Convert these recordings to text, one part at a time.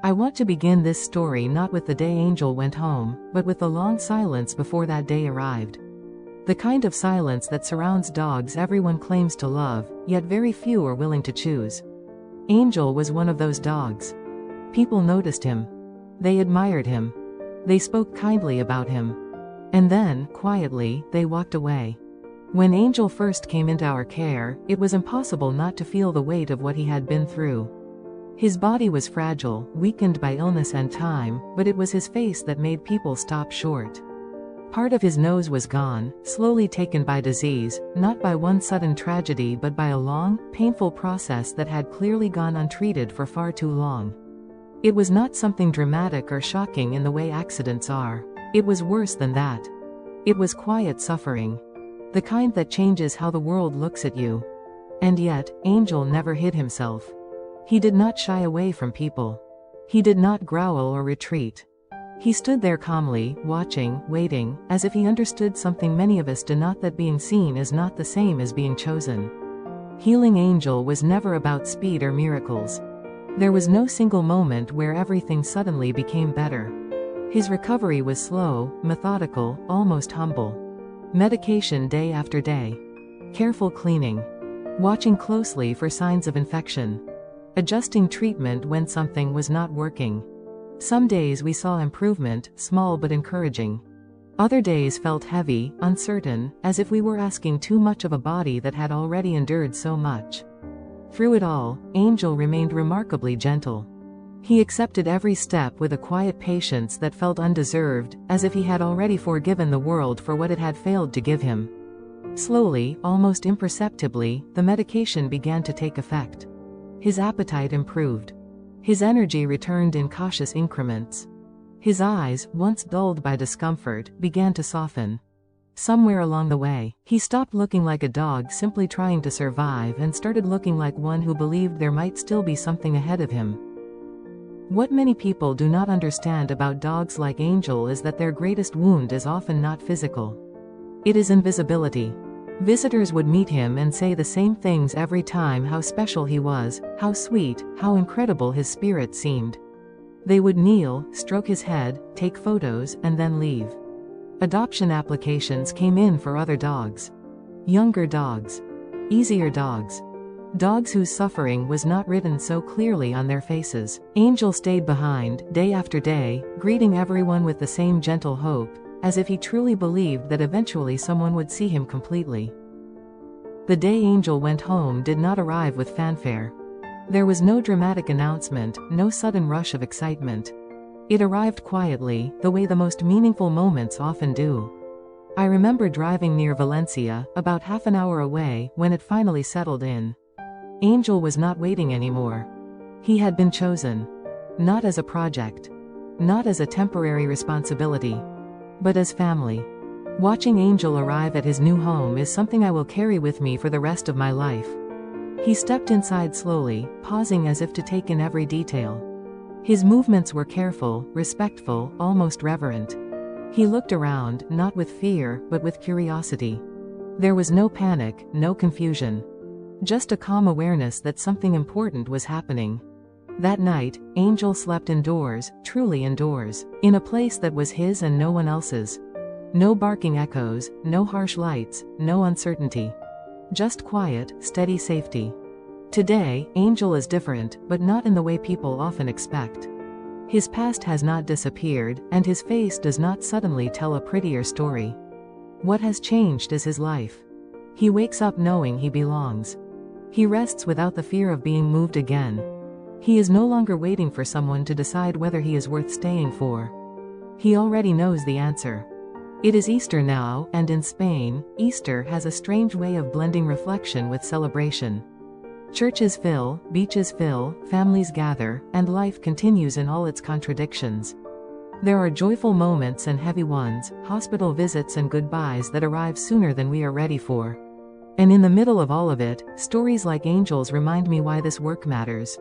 I want to begin this story not with the day Angel went home, but with the long silence before that day arrived. The kind of silence that surrounds dogs everyone claims to love, yet very few are willing to choose. Angel was one of those dogs. People noticed him. They admired him. They spoke kindly about him. And then, quietly, they walked away. When Angel first came into our care, it was impossible not to feel the weight of what he had been through. His body was fragile, weakened by illness and time, but it was his face that made people stop short. Part of his nose was gone, slowly taken by disease, not by one sudden tragedy but by a long, painful process that had clearly gone untreated for far too long. It was not something dramatic or shocking in the way accidents are. It was worse than that. It was quiet suffering. The kind that changes how the world looks at you. And yet, Angel never hid himself. He did not shy away from people. He did not growl or retreat. He stood there calmly, watching, waiting, as if he understood something many of us do not, that being seen is not the same as being chosen. Healing Angel was never about speed or miracles. There was no single moment where everything suddenly became better. His recovery was slow, methodical, almost humble. Medication day after day. Careful cleaning. Watching closely for signs of infection. Adjusting treatment when something was not working. Some days we saw improvement, small but encouraging. Other days felt heavy, uncertain, as if we were asking too much of a body that had already endured so much. Through it all, Angel remained remarkably gentle. He accepted every step with a quiet patience that felt undeserved, as if he had already forgiven the world for what it had failed to give him. Slowly, almost imperceptibly, the medication began to take effect. His appetite improved. His energy returned in cautious increments. His eyes, once dulled by discomfort, began to soften. Somewhere along the way, he stopped looking like a dog simply trying to survive and started looking like one who believed there might still be something ahead of him. What many people do not understand about dogs like Angel is that their greatest wound is often not physical. It is invisibility. Visitors would meet him and say the same things every time: how special he was, how sweet, how incredible his spirit seemed. They would kneel, stroke his head, take photos, and then leave. Adoption applications came in for other dogs. Younger dogs. Easier dogs. Dogs whose suffering was not written so clearly on their faces. Angel stayed behind, day after day, greeting everyone with the same gentle hope, as if he truly believed that eventually someone would see him completely. The day Angel went home did not arrive with fanfare. There was no dramatic announcement, no sudden rush of excitement. It arrived quietly, the way the most meaningful moments often do. I remember driving near Valencia, about half an hour away, when it finally settled in. Angel was not waiting anymore. He had been chosen. Not as a project. Not as a temporary responsibility. But as family. Watching Angel arrive at his new home is something I will carry with me for the rest of my life. He stepped inside slowly, pausing as if to take in every detail. His movements were careful, respectful, almost reverent. He looked around, not with fear, but with curiosity. There was no panic, no confusion. Just a calm awareness that something important was happening. That night, Angel slept indoors, truly indoors, in a place that was his and no one else's. No barking echoes, no harsh lights, no uncertainty. Just quiet, steady safety. Today, Angel is different, but not in the way people often expect. His past has not disappeared, and his face does not suddenly tell a prettier story. What has changed is his life. He wakes up knowing he belongs. He rests without the fear of being moved again. He is no longer waiting for someone to decide whether he is worth staying for. He already knows the answer. It is Easter now, and in Spain, Easter has a strange way of blending reflection with celebration. Churches fill, beaches fill, families gather, and life continues in all its contradictions. There are joyful moments and heavy ones, hospital visits and goodbyes that arrive sooner than we are ready for. And in the middle of all of it, stories like Angel's remind me why this work matters.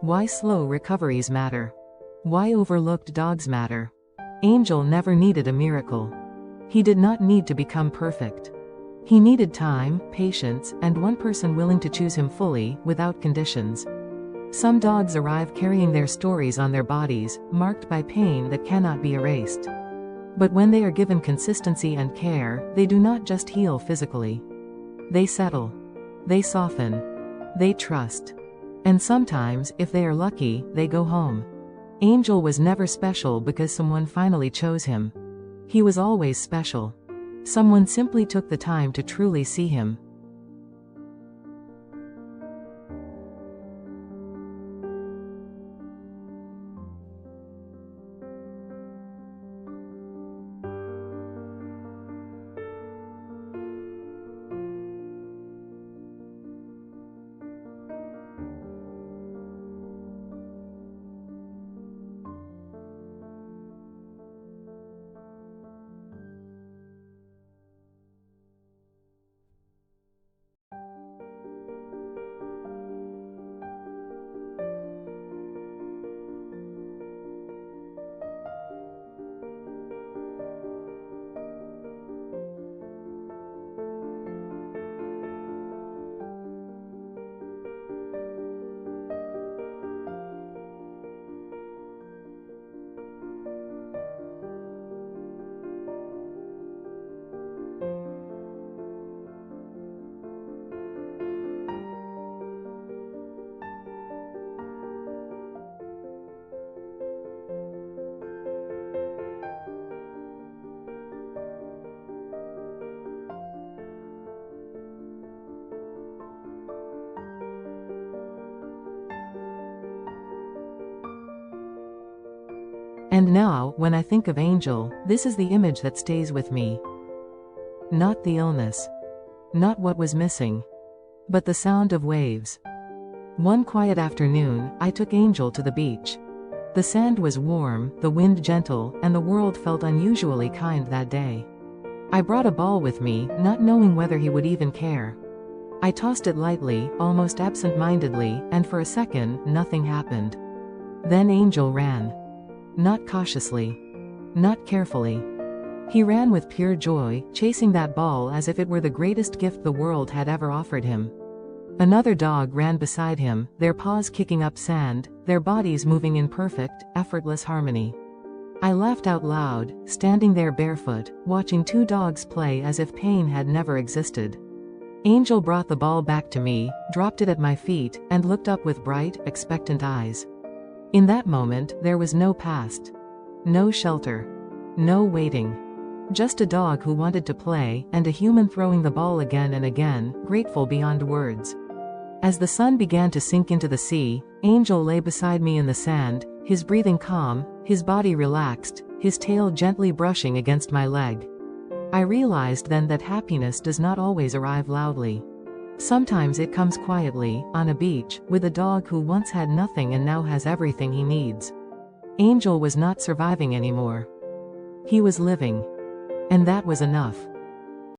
Why slow recoveries matter. Why overlooked dogs matter. Angel never needed a miracle. He did not need to become perfect. He needed time, patience, and one person willing to choose him fully, without conditions. Some dogs arrive carrying their stories on their bodies, marked by pain that cannot be erased. But when they are given consistency and care, they do not just heal physically. They settle. They soften. They trust. And sometimes, if they are lucky, they go home. Angel was never special because someone finally chose him. He was always special. Someone simply took the time to truly see him. And now, when I think of Angel, this is the image that stays with me. Not the illness. Not what was missing. But the sound of waves. One quiet afternoon, I took Angel to the beach. The sand was warm, the wind gentle, and the world felt unusually kind that day. I brought a ball with me, not knowing whether he would even care. I tossed it lightly, almost absent-mindedly, and for a second, nothing happened. Then Angel ran. Not cautiously. Not carefully. He ran with pure joy, chasing that ball as if it were the greatest gift the world had ever offered him. Another dog ran beside him, their paws kicking up sand, their bodies moving in perfect, effortless harmony. I laughed out loud, standing there barefoot, watching two dogs play as if pain had never existed. Angel brought the ball back to me, dropped it at my feet, and looked up with bright, expectant eyes. In that moment, there was no past. No shelter. No waiting. Just a dog who wanted to play, and a human throwing the ball again and again, grateful beyond words. As the sun began to sink into the sea, Angel lay beside me in the sand, his breathing calm, his body relaxed, his tail gently brushing against my leg. I realized then that happiness does not always arrive loudly. Sometimes it comes quietly, on a beach, with a dog who once had nothing and now has everything he needs. Angel was not surviving anymore. He was living. And that was enough.